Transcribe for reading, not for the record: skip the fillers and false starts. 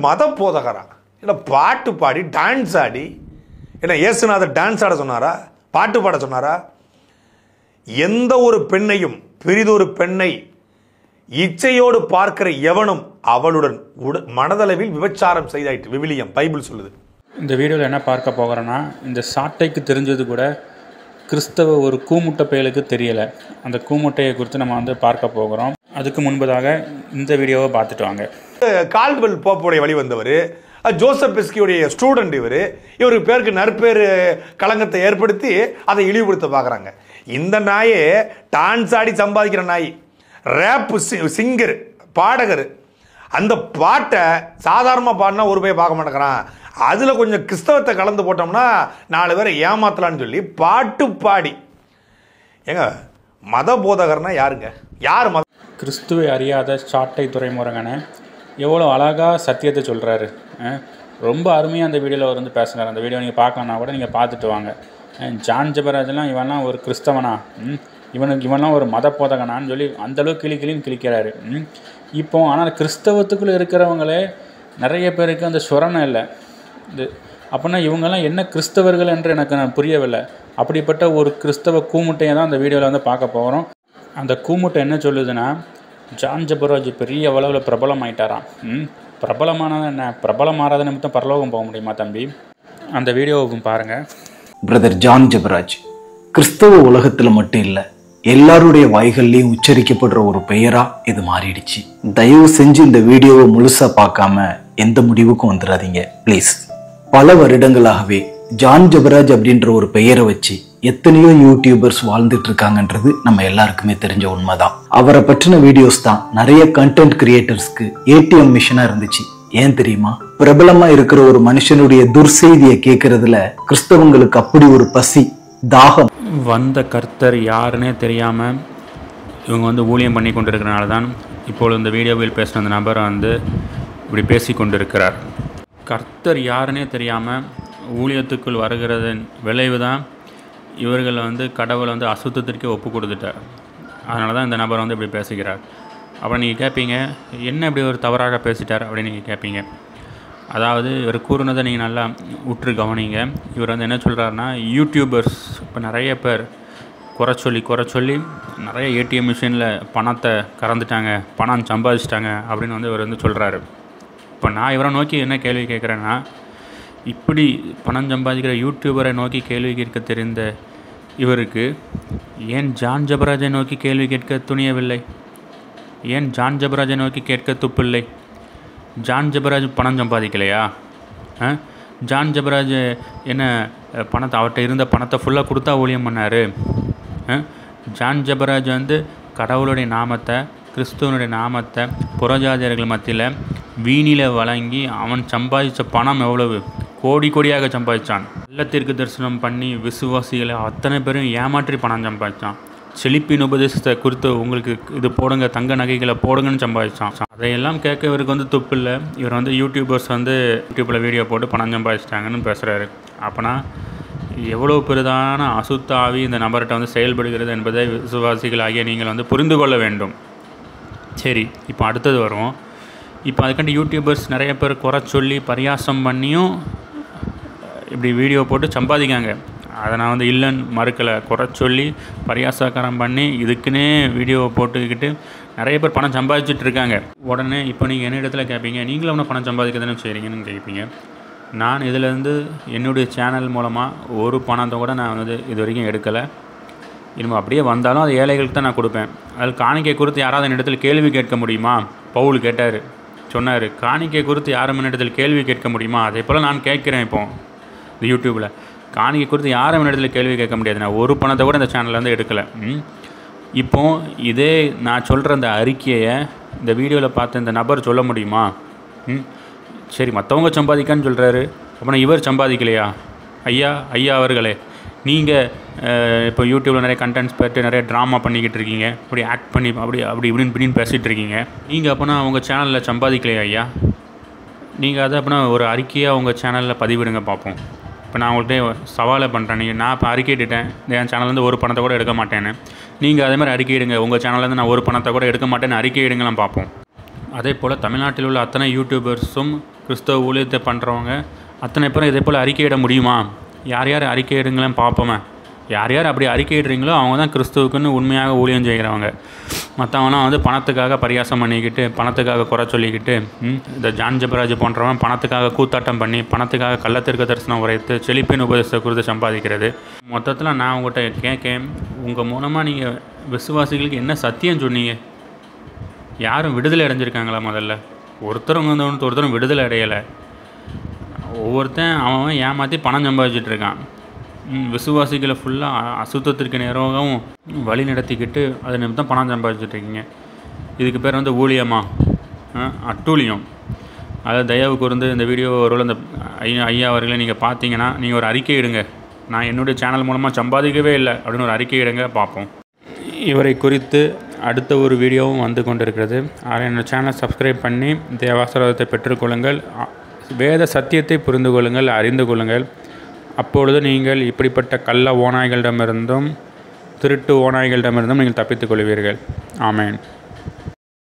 மத போதகரா? இல்லை பாட்டு பாடி டான்ஸ் ஆடி, என்ன இயேசுநாதர் டான்ஸ் ஆட சொன்னாரா? பாட்டு பாட சொன்னாரா? எந்த ஒரு பெண்ணையும் பெரிதொரு பெண்ணை இச்சையோடு பார்க்கிற எவனும் அவளுடன் மனதளவில் விபச்சாரம் செய்தாயிற்று. விவிலியம் பைபிள் சொல்லுது. இந்த வீடியோவில் என்ன பார்க்க போகிறோன்னா, இந்த சாட்டைக்கு தெரிஞ்சது கூட கிறிஸ்தவ ஒரு கூமுட்டை பயலுக்கு தெரியலை. அந்த கூமுட்டையை குறித்து நம்ம வந்து பார்க்க போகிறோம். அதுக்கு முன்பதாக இந்த வீடியோவை பார்த்துட்டு வாங்க. கால்வெல் போப்போடைய வழி வந்தவர், ஜோசப் பெஸ்கியோடைய ஸ்டூடெண்ட். இவருக்கு பேருக்கு நற்பேர் களங்கத்தை ஏற்படுத்தி அதை இழிவுபடுத்த பார்க்குறாங்க. இந்த நாயே டான்ஸ் ஆடி சம்பாதிக்கிற நாய், ரேப் சிங்கர், பாடகர். அந்த பாட்டை சாதாரணமாக பாடினா ஒரு போய் பார்க்க மாட்டேங்கிறான். அதில் கொஞ்சம் கிறிஸ்தவத்தை கலந்து போட்டோம்னா 4 பேரை ஏமாத்தலான்னு சொல்லி பாட்டு பாடி. ஏங்க மத போதகர்னா யாருங்க? யார் மத? கிறிஸ்துவை அறியாத சாட்டை துறைமுருகனை எவ்வளோ அழகாக சத்தியத்தை சொல்கிறாரு. ரொம்ப அருமையாக அந்த வீடியோவில் அவர் வந்து பேசுகிறார். அந்த வீடியோ நீங்கள் பார்க்கலன்னா கூட நீங்கள் பார்த்துட்டு வாங்க. ஜான் ஜெபராஜெலாம் இவன்லாம் ஒரு கிறிஸ்தவனா, இவன்லாம் ஒரு மத போதகனான்னு சொல்லி அந்தளவுக்கு கிளின்னு கிழிக்கிறாரு. இப்போ ஆனால் கிறிஸ்தவத்துக்குள்ளே இருக்கிறவங்களே நிறைய பேருக்கு அந்த சுரணம் இல்லை. அப்படின்னா இவங்கெல்லாம் என்ன கிறிஸ்தவர்கள் என்று எனக்கு நான் புரியவில்லை. அப்படிப்பட்ட ஒரு கிறிஸ்தவ கூமுட்டையை தான் அந்த வீடியோவில் வந்து பார்க்க போகிறோம். அந்த கூமுட்டை என்ன சொல்லுதுன்னா, ஜான் ஜெபராஜ் பெரிய அளவில் பிரபலமாயிட்டாராம். பிரபலமானது என்ன? பிரபலமாகாத நிமித்தம் பரலோகம் போக முடியுமா தம்பி? அந்த வீடியோவுக்கும் பாருங்கள். பிரதர் ஜான் ஜெபராஜ் கிறிஸ்தவ உலகத்தில் மட்டும் இல்லை, எல்லாருடைய வாய்கள்லையும் உச்சரிக்கப்படுற ஒரு பெயரா இது மாறிடுச்சு. தயவு செஞ்சு இந்த வீடியோவை முழுசா பார்க்காம எந்த முடிவுக்கும் வந்துடாதீங்க ப்ளீஸ். பல வருடங்களாகவே ஜான் ஜெபராஜ் அப்படின்ற ஒரு பெயரை வச்சு எத்தனையோ யூடியூபர்ஸ் வாழ்ந்துட்டு இருக்காங்கன்றது நம்ம எல்லாருக்குமே தெரிஞ்ச உண்மைதான். அவரை பற்றின வீடியோஸ் தான் நிறைய கண்டென்ட் கிரியேட்டர்ஸ்க்கு ஏடிஎம் மிஷனா இருந்துச்சு. ஏன் தெரியுமா? பிரபலமா இருக்கிற ஒரு மனுஷனுடைய துர்செய்தியை கேட்கறதுல கிறிஸ்தவங்களுக்கு அப்படி ஒரு பசி, தாகம். வந்த கர்த்தர் யாருன்னே தெரியாமல் இவங்க வந்து ஊழியம் பண்ணி கொண்டிருக்கிறனால தான் இப்பொழுது இந்த வீடியோவில் பேசின அந்த நபர் வந்து இப்படி பேசி கொண்டிருக்கிறார். கர்த்தர் யாருன்னே தெரியாமல் ஊழியத்துக்குள் வருகிறதன் விளைவு தான் இவர்கள் வந்து கடவுளை வந்து அசுத்தத்திற்கே ஒப்பு கொடுத்துட்டார். அதனால தான் இந்த நபர் வந்து இப்படி பேசுகிறார். அப்புறம் நீங்கள் கேட்பீங்க, என்ன இப்படி ஒரு தவறாக பேசிட்டார் அப்படின்னு நீங்கள் கேட்பீங்க. அதாவது இவர் கூறுனதை நீங்கள் நல்லா உற்று கவனிங்க. இவர் வந்து என்ன சொல்கிறாருன்னா, யூடியூபர்ஸ் இப்போ நிறைய பேர் குறை சொல்லி நிறைய ஏடிஎம் மிஷினில் பணத்தை கறந்துட்டாங்க, பணம் சம்பாதிச்சிட்டாங்க அப்படின்னு வந்து இவர் வந்து சொல்கிறாரு. இப்போ நான் இவரை நோக்கி என்ன கேள்வி கேட்குறேன்னா, இப்படி பணம் சம்பாதிக்கிற யூடியூபரை நோக்கி கேள்வி கேட்க தெரிந்த இவருக்கு ஏன் ஜான் ஜெபராஜை நோக்கி கேள்வி கேட்க துணியவில்லை? ஏன் ஜான் ஜெபராஜை நோக்கி கேட்க துப்பில்லை? ஜான் ஜெபராஜ் பணம் சம்பாதிக்கலையா? ஜான் ஜெபராஜ் என்ன பணத்தை, அவர்கிட்ட இருந்த பணத்தை ஃபுல்லாக கொடுத்தா ஊழியம் பண்ணார்? ஜான் ஜெபராஜ் வந்து கடவுளுடைய நாமத்தை, கிறிஸ்துவனுடைய நாமத்தை புறஜாதியர்கள் மத்தியில் வீணில் வழங்கி அவன் சம்பாதித்த பணம் எவ்வளவு? கோடியாக சம்பாதிச்சான். வெள்ளத்திற்கு தரிசனம் பண்ணி விசுவாசிகளை அத்தனை பேரும் ஏமாற்றி பணம் சம்பாதிச்சான். செழிப்பின் உபதேசத்தை குறித்து உங்களுக்கு இது போடுங்க, தங்க நகைகளை போடுங்கன்னு சம்பாதிச்சான். அதையெல்லாம் கேட்க இவருக்கு வந்து துப்பு இல்லை. இவர் வந்து யூடியூபர்ஸ் வந்து யூடியூப்பில் வீடியோ போட்டு பணம் சம்பாதிச்சிட்டாங்கன்னு பேசுகிறாரு. அப்போனா எவ்வளோ பெரிதான அசுத்த ஆவி இந்த நபர்கிட்ட வந்து செயல்படுகிறது என்பதை விசுவாசிகளாகிய நீங்கள் வந்து புரிந்து கொள்ள வேண்டும். சரி, இப்போ அடுத்தது வரும். இப்போ அதுக்காண்டி யூடியூபர்ஸ் நிறைய பேர் குறை சொல்லி பரியாசம் பண்ணியும் இப்படி வீடியோ போட்டு சம்பாதிக்காங்க. அதை நான் வந்து இல்லைன்னு மறுக்கலை. குறை சொல்லி பரியாசக்காரம் பண்ணி இதுக்குன்னே வீடியோவை போட்டுக்கிட்டு நிறைய பேர் பணம் சம்பாதிச்சுட்ருக்காங்க. உடனே இப்போ நீங்கள் என்ன இடத்துல கேட்பீங்க, நீங்களும் அவனை பணம் சம்பாதிக்கிறதுன்னு செய்கிறீங்கன்னு கேட்பீங்க. நான் இதிலேருந்து என்னுடைய சேனல் மூலமாக ஒரு பணத்தை கூட நான் வந்து இது வரைக்கும் எடுக்கலை. இனிமேல் அப்படியே வந்தாலும் அது ஏழைகளுக்கு தான் நான் கொடுப்பேன். அதில் காணிக்கை குறித்து யாராவது என்னிடத்தில் கேள்வி கேட்க முடியுமா? பவுல் கேட்டார், சொன்னார், காணிக்கை குறித்து யாரும் என்னிடத்தில் கேள்வி கேட்க முடியுமா? அதே போல் நான் கேட்குறேன். இப்போ இந்த யூடியூப்பில் காணிக்கை குறித்து யாரும் என்னிடத்தில் கேள்வி கேட்க முடியாது. நான் ஒரு பணத்தை கூட இந்த சேனலில் வந்து எடுக்கலை. இப்போது இதே நான் சொல்கிற அந்த அறிக்கையை இந்த வீடியோவில் பார்த்து இந்த நபர் சொல்ல முடியுமா? சரி, மற்றவங்க சம்பாதிக்கான்னு சொல்கிறாரு, அப்படின்னா இவர் சம்பாதிக்கலையா? ஐயா அவர்களே, நீங்கள் இப்போ யூடியூப்பில் நிறைய கண்டென்ட்ஸ் போட்டு நிறைய ட்ராமா பண்ணிக்கிட்டு இருக்கீங்க, அப்படி ஆக்ட் பண்ணி அப்படி இப்படின்னு பேசிகிட்டு இருக்கீங்க. நீங்கள் அப்போனா உங்கள் சேனலில் சம்பாதிக்கலையா ஐயா? நீங்கள் அதை அப்போனா ஒரு அறிக்கையாக உங்கள் சேனலில் பதிவிடுங்க பார்ப்போம். இப்போ நான் உங்கள்கிட்ட சவாலை பண்ணுறேன். நான் இப்போ அறிக்கையிட்டேன், என் சேனல்லேருந்து ஒரு பணத்தை கூட எடுக்க மாட்டேன்னு. நீங்கள் அதே மாதிரி அறிக்கையிடுங்க, உங்கள் சேனல்லேருந்து நான் ஒரு பணத்தை கூட எடுக்க மாட்டேன்னு அறிக்கையிடுங்கலாம் பார்ப்போம். அதே போல் தமிழ்நாட்டில் உள்ள அத்தனை யூடியூபர்ஸும் கிறிஸ்தவ ஊழியத்தை பண்ணுறவங்க அத்தனை பேரும் இதே போல் அறிக்கையிட முடியுமா? யார் யார் அறிக்கையிடுங்களேன் பார்ப்போமே. யார் யார் அப்படி அறிக்கையிடுறீங்களோ அவங்க தான் கிறிஸ்துவுக்குன்னு உண்மையாக ஊழியம் செய்கிறவங்க. மற்றவங்களாம் வந்து பணத்துக்காக பரியாசம் பண்ணிக்கிட்டு, பணத்துக்காக குறை சொல்லிக்கிட்டு, இந்த ஜான் ஜெபராஜ் போன்றவன் பணத்துக்காக கூத்தாட்டம் பண்ணி, பணத்துக்காக கள்ளத்திற்கு தரிசனம் உரைத்து, செழிப்பின் உபதேசத்தை குறித்து சம்பாதிக்கிறது. மொத்தத்தில் நான் உங்கள்கிட்ட கேட்கேன், உங்கள் மூலமாக நீங்கள் விசுவாசிகளுக்கு என்ன சத்தியம் சொன்னீங்க? யாரும் விடுதலை அடைஞ்சிருக்காங்களா? முதல்ல ஒருத்தரும் வந்து ஒருத்தரும் விடுதலை அடையலை. ஒவ்வொருத்தன் அவன் ஏமாற்றி பணம் சம்பாதிச்சிட்டு இருக்கான். விசுவாசிகளை ஃபுல்லாக அசுத்தத்திற்கு நேரமும் வழி நடத்திக்கிட்டு அதை நிமித்தம் பணம் சம்பாதிச்சிட்ருக்கீங்க. இதுக்கு பேர் வந்து ஊழியமா? அட்டூழியம். அதை தயவு கூர்ந்து இந்த வீடியோ ஒரு அந்த ஐயா அவர்களை நீங்கள் பார்த்தீங்கன்னா நீங்கள் ஒரு அறிக்கை இடுங்க. நான் என்னுடைய சேனல் மூலமாக சம்பாதிக்கவே இல்லை அப்படின்னு ஒரு அறிக்கை இடுங்க, பார்ப்போம். இவரை குறித்து அடுத்த ஒரு வீடியோவும் வந்து கொண்டிருக்கிறது. அதை என்னோடய சேனலை சப்ஸ்கிரைப் பண்ணி தேவாசீர்வாதத்தை பெற்றுக்கொள்ளுங்கள். வேத சத்தியத்தை புரிந்து கொள்ளுங்கள், அறிந்து கொள்ளுங்கள். அப்பொழுது நீங்கள் இப்படிப்பட்ட கள்ள ஓநாய்களிடமிருந்தும் திருட்டு ஓநாய்களிடமிருந்தும் நீங்கள் தப்பித்துக் கொள்வீர்கள். ஆமென்.